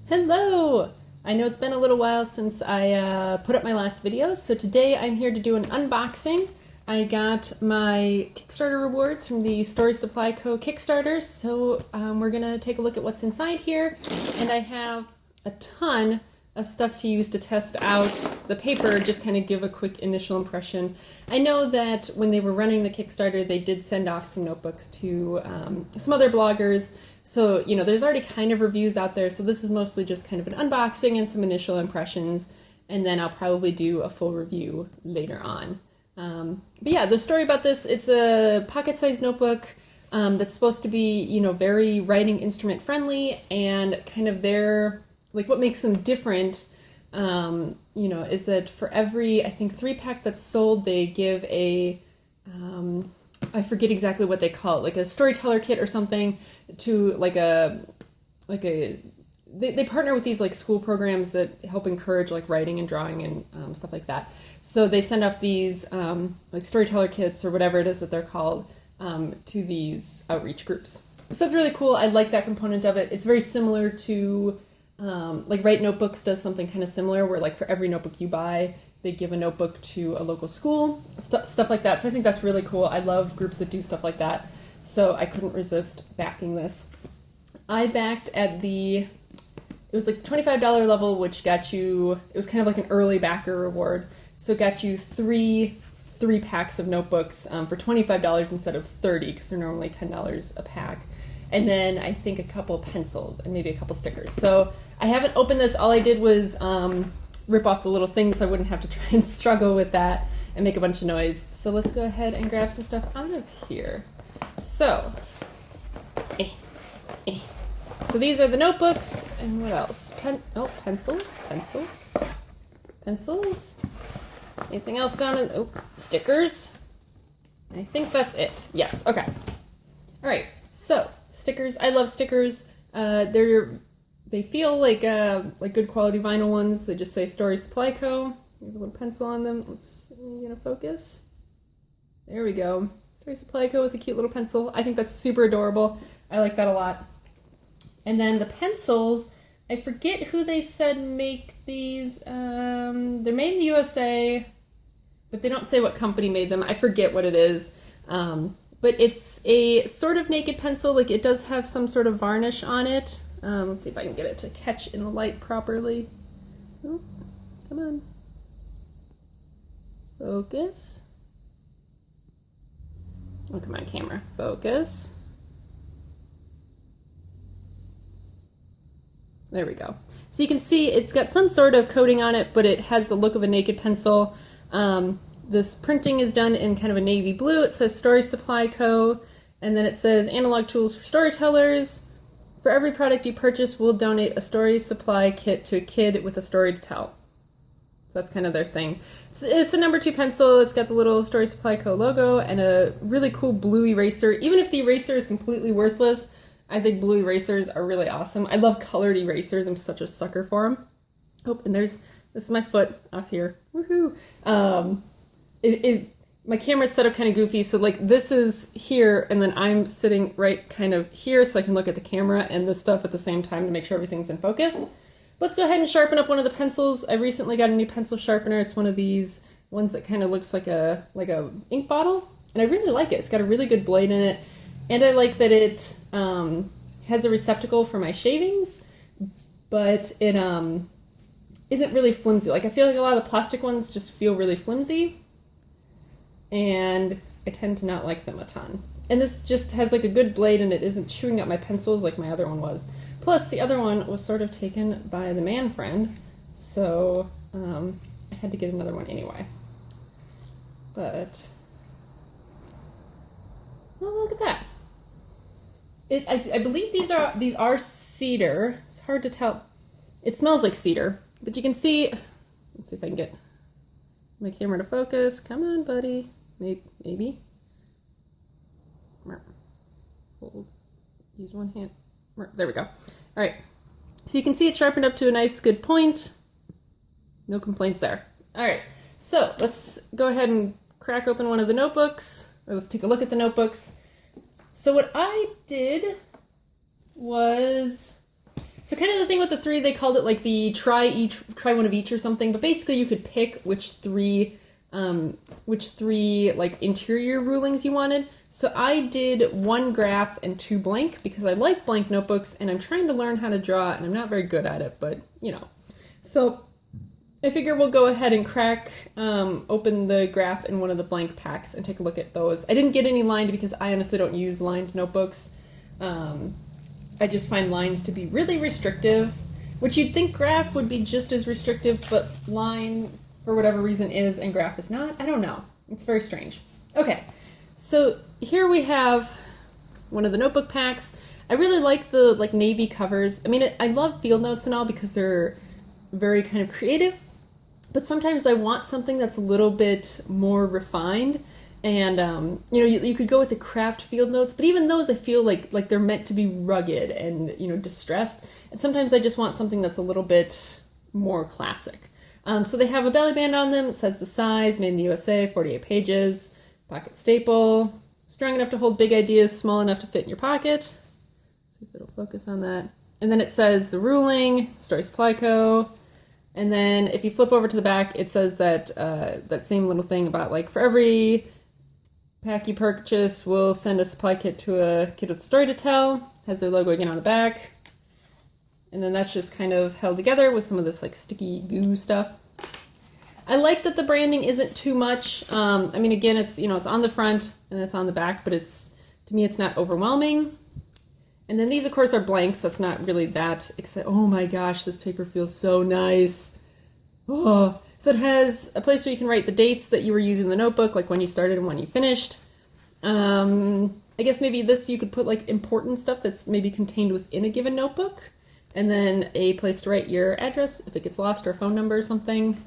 Hello! I know it's been a little while since I put up my last video, so today I'm here to do an unboxing. I got my Kickstarter rewards from the Story Supply Co. Kickstarter, so we're gonna take a look at what's inside here. And I have a ton of stuff to use to test out the paper, just kind of give a quick initial impression. I know that when they were running the Kickstarter, they did send off some notebooks to some other bloggers. So, you know, there's already kind of reviews out there, so this is mostly just kind of an unboxing and some initial impressions, and then I'll probably do a full review later on. But yeah, the story about this, it's a pocket-sized notebook that's supposed to be, you know, very writing instrument friendly, and kind of their, like what makes them different, you know, is that for every, I think, 3-pack that's sold, they give a, I forget exactly what they call it, like a storyteller kit or something, to they partner with these like school programs that help encourage like writing and drawing and stuff like that. So they send off these like storyteller kits or whatever it is that they're called to these outreach groups. So that's really cool. I like that component of it. It's very similar to like Write Notebooks does something kind of similar, where like for every notebook you buy, they give a notebook to a local school, stuff like that. So I think that's really cool. I love groups that do stuff like that. So I couldn't resist backing this. I backed at it was like the $25 level, which got you, it was kind of like an early backer reward. So it got you three packs of notebooks for $25 instead of $30, because they're normally $10 a pack. And then I think a couple pencils and maybe a couple stickers. So I haven't opened this. All I did was rip off the little things so I wouldn't have to try and struggle with that and make a bunch of noise. So let's go ahead and grab some stuff out of here. So, so these are the notebooks, and what else? Pencils. Anything else down in, stickers. I think that's it. Yes, okay. All right, so stickers. I love stickers. They feel like good quality vinyl ones. They just say Story Supply Co. We have a little pencil on them. Let's get a focus. There we go. Story Supply Co. with a cute little pencil. I think that's super adorable. I like that a lot. And then the pencils, I forget who they said make these. They're made in the USA, but they don't say what company made them. I forget what it is. But it's a sort of naked pencil. Like it does have some sort of varnish on it. Let's see if I can get it to catch in the light properly. Oh, come on. Focus. Oh, come on, camera. Focus. There we go. So you can see it's got some sort of coating on it, but it has the look of a naked pencil. This printing is done in kind of a navy blue. It says Story Supply Co. And then it says Analog Tools for Storytellers. For every product you purchase, we'll donate a Story Supply kit to a kid with a story to tell. So that's kind of their thing. It's a number 2 pencil. It's got the little Story Supply Co. logo and a really cool blue eraser. Even if the eraser is completely worthless, I think blue erasers are really awesome. I love colored erasers. I'm such a sucker for them. Oh, and this is my foot off here. Woohoo! My camera's set up kind of goofy, so like this is here, and then I'm sitting right kind of here so I can look at the camera and this stuff at the same time to make sure everything's in focus. Let's go ahead and sharpen up one of the pencils. I recently got a new pencil sharpener. It's one of these ones that kind of looks like a ink bottle, and I really like it. It's got a really good blade in it, and I like that it has a receptacle for my shavings, but it isn't really flimsy. Like I feel like a lot of the plastic ones just feel really flimsy, and I tend to not like them a ton. And this just has like a good blade, and it isn't chewing up my pencils like my other one was. Plus, the other one was sort of taken by the man friend, so I had to get another one anyway. But, well, look at that. I believe these are cedar. It's hard to tell. It smells like cedar, but you can see. Let's see if I can get my camera to focus. Come on, buddy. Maybe. Hold. Use one hand. There we go. All right. So you can see it sharpened up to a nice, good point. No complaints there. All right. So let's go ahead and crack open one of the notebooks, or let's take a look at the notebooks. So what I did was, So kind of the thing with the 3, they called it like the try one of each or something, but basically you could pick which three like interior rulings you wanted. So I did 1 graph and 2 blank because I like blank notebooks and I'm trying to learn how to draw and I'm not very good at it, but you know. So I figure we'll go ahead and crack open the graph in one of the blank packs and take a look at those. I didn't get any lined because I honestly don't use lined notebooks. I just find lines to be really restrictive, which you'd think graph would be just as restrictive, but line, for whatever reason, is and graph is not. I don't know. It's very strange. Okay, so here we have one of the notebook packs. I really like the navy covers. I mean, I love field notes and all because they're very kind of creative, but sometimes I want something that's a little bit more refined. And, you know, you could go with the craft field notes, but even those I feel like they're meant to be rugged and, you know, distressed. And sometimes I just want something that's a little bit more classic. So they have a belly band on them. It says the size, made in the USA, 48 pages, pocket staple, strong enough to hold big ideas, small enough to fit in your pocket. See if it'll focus on that. And then it says the ruling, Story Supply Co. And then if you flip over to the back, it says that that same little thing about like for every pack you purchase, we'll send a supply kit to a kid with a story to tell. Has their logo again on the back. And then that's just kind of held together with some of this like sticky goo stuff. I like that the branding isn't too much. I mean, again, it's, you know, it's on the front and it's on the back, but to me, it's not overwhelming. And then these, of course, are blank, so it's not really that exciting. Oh my gosh, this paper feels so nice. Oh. So it has a place where you can write the dates that you were using the notebook, like when you started and when you finished. I guess maybe this you could put like important stuff that's maybe contained within a given notebook. And then a place to write your address if it gets lost or a phone number or something.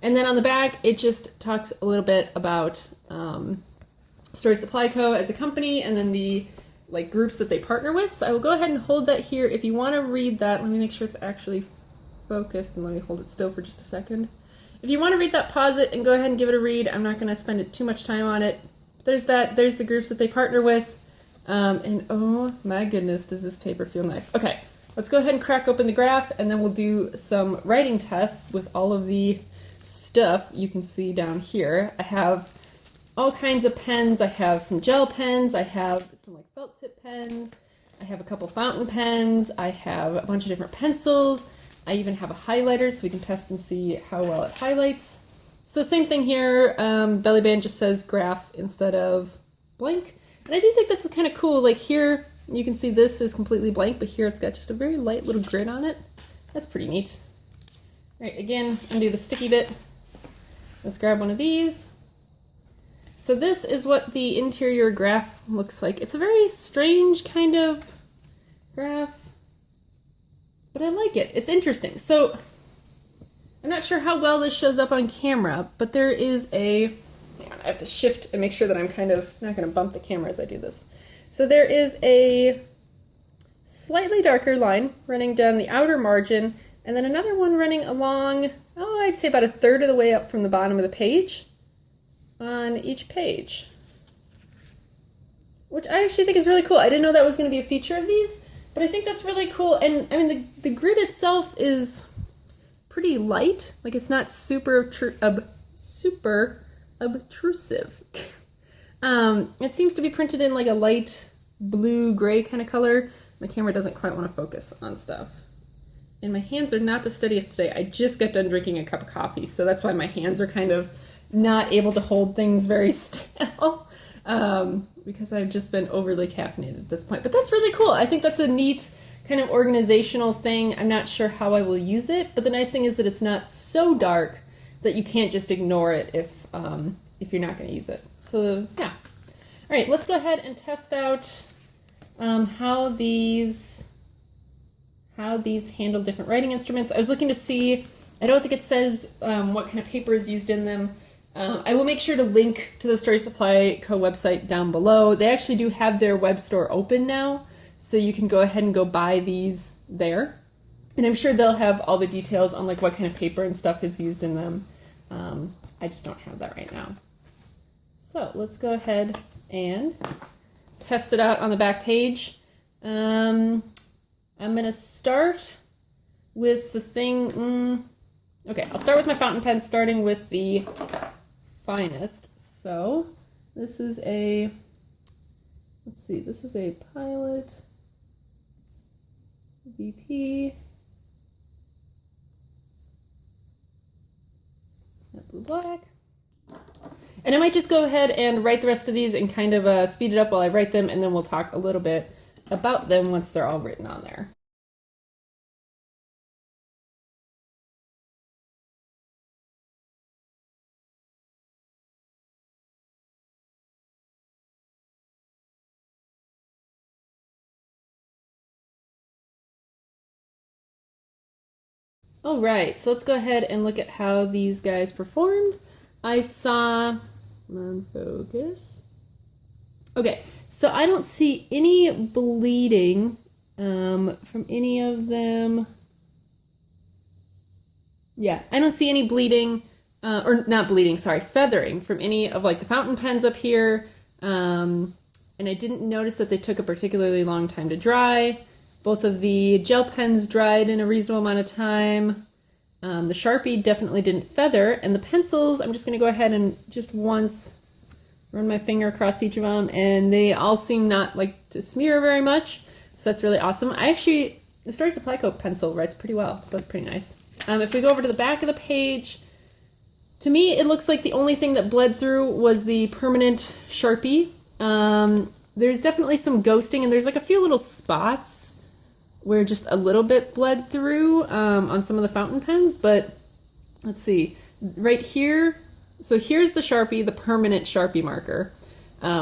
And then on the back, it just talks a little bit about Story Supply Co. as a company and then the like groups that they partner with. So I will go ahead and hold that here. If you want to read that, let me make sure it's actually focused and let me hold it still for just a second. If you want to read that, pause it and go ahead and give it a read. I'm not going to spend too much time on it. There's the groups that they partner with. And oh my goodness, does this paper feel nice. Okay, let's go ahead and crack open the graph and then we'll do some writing tests with all of the stuff you can see down here. I have all kinds of pens. I have some gel pens. I have some like felt tip pens. I have a couple fountain pens. I have a bunch of different pencils. I even have a highlighter so we can test and see how well it highlights. So same thing here, belly band just says graph instead of blank. And I do think this is kind of cool. Like here, you can see this is completely blank, but here it's got just a very light little grid on it. That's pretty neat. All right, again, undo the sticky bit. Let's grab one of these. So this is what the interior graph looks like. It's a very strange kind of graph. But I like it. It's interesting. So I'm not sure how well this shows up on camera, but there is a, hang on, I have to shift and make sure that I'm kind of not going to bump the camera as I do this. So there is a slightly darker line running down the outer margin, and then another one running along, oh, I'd say about a third of the way up from the bottom of the page on each page, which I actually think is really cool. I didn't know that was going to be a feature of these. But I think that's really cool, and I mean the grid itself is pretty light. Like it's not super obtrusive. It seems to be printed in like a light blue gray kind of color. My camera doesn't quite want to focus on stuff, and my hands are not the steadiest today. I just got done drinking a cup of coffee, so that's why my hands are kind of not able to hold things very still. Because I've just been overly caffeinated at this point. But that's really cool. I think that's a neat kind of organizational thing. I'm not sure how I will use it, but the nice thing is that it's not so dark that you can't just ignore it if you're not going to use it. So yeah. All right, let's go ahead and test out how these handle different writing instruments. I was looking to see, I don't think it says what kind of paper is used in them. I will make sure to link to the Story Supply Co. website down below. They actually do have their web store open now, so you can go ahead and go buy these there. And I'm sure they'll have all the details on like what kind of paper and stuff is used in them. I just don't have that right now. So let's go ahead and test it out on the back page. I'm I'm gonna start with the thing, okay, I'll start with my fountain pen, starting with the finest. So this is a, let's see, this is a Pilot VP. Blue black. And I might just go ahead and write the rest of these and kind of speed it up while I write them, and then we'll talk a little bit about them once they're all written on there. All right, so let's go ahead and look at how these guys performed. I saw, come on, focus. Okay, so I don't see any bleeding from any of them. Yeah, I don't see any bleeding, or not bleeding, sorry, feathering from any of like the fountain pens up here. And I didn't notice that they took a particularly long time to dry. Both of the gel pens dried in a reasonable amount of time. The Sharpie definitely didn't feather, and the pencils, I'm just going to go ahead and just once run my finger across each of them, and they all seem not like to smear very much, so that's really awesome. The Story Supply Co. pencil writes pretty well, so that's pretty nice. If we go over to the back of the page, to me it looks like the only thing that bled through was the permanent Sharpie. There's definitely some ghosting, and there's like a few little spots where just a little bit bled through on some of the fountain pens, but let's see, right here, so here's the Sharpie, the permanent Sharpie marker,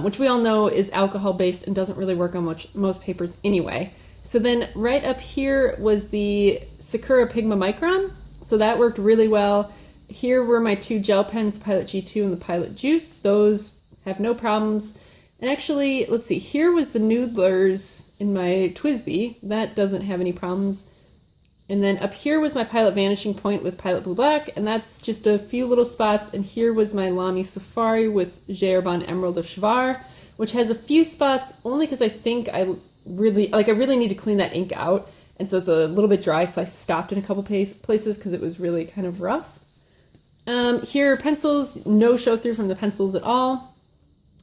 which we all know is alcohol-based and doesn't really work on most papers anyway. So then right up here was the Sakura Pigma Micron, so that worked really well. Here were my two gel pens, the Pilot G2 and the Pilot Juice. Those have no problems. And actually, let's see, here was the Noodlers in my TWSBI. That doesn't have any problems. And then up here was my Pilot Vanishing Point with Pilot Blue Black, and that's just a few little spots. And here was my Lamy Safari with Gerbon Emerald of Shvar, which has a few spots only because I think I really need to clean that ink out. And so it's a little bit dry, so I stopped in a couple places because it was really kind of rough. Here, pencils, no show through from the pencils at all.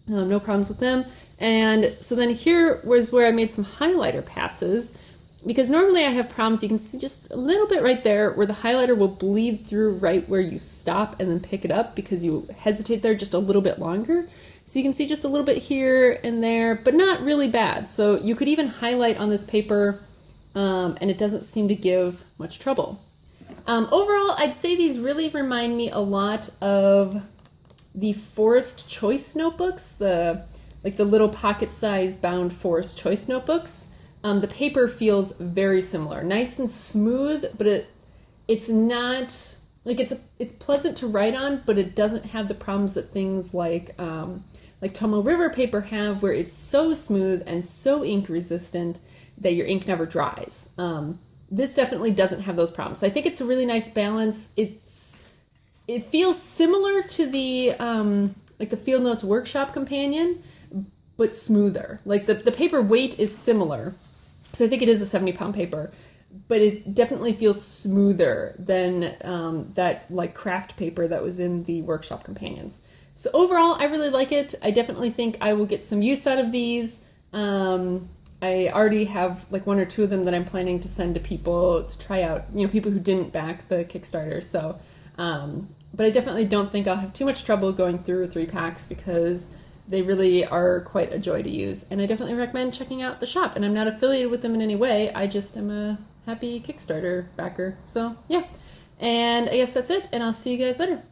No problems with them. And so then here was where I made some highlighter passes, because normally I have problems. You can see just a little bit right there where the highlighter will bleed through right where you stop and then pick it up because you hesitate there just a little bit longer. So you can see just a little bit here and there, but not really bad. So you could even highlight on this paper and it doesn't seem to give much trouble. Overall, I'd say these really remind me a lot of the Forest Choice notebooks, the little pocket-sized bound Forest Choice notebooks. The paper feels very similar, nice and smooth, but it's not like it's pleasant to write on, but it doesn't have the problems that things like Tomo River paper have, where it's so smooth and so ink resistant that your ink never dries. This definitely doesn't have those problems. So I think it's a really nice balance. It feels similar to the the Field Notes Workshop Companion, but smoother. Like the paper weight is similar, so I think it is a 70-pound paper, but it definitely feels smoother than that like craft paper that was in the Workshop Companions. So overall, I really like it. I definitely think I will get some use out of these. I already have like one or two of them that I'm planning to send to people to try out, people who didn't back the Kickstarter. So, but I definitely don't think I'll have too much trouble going through 3 packs because they really are quite a joy to use. And I definitely recommend checking out the shop. And I'm not affiliated with them in any way. I just am a happy Kickstarter backer. So yeah, and I guess that's it. And I'll see you guys later.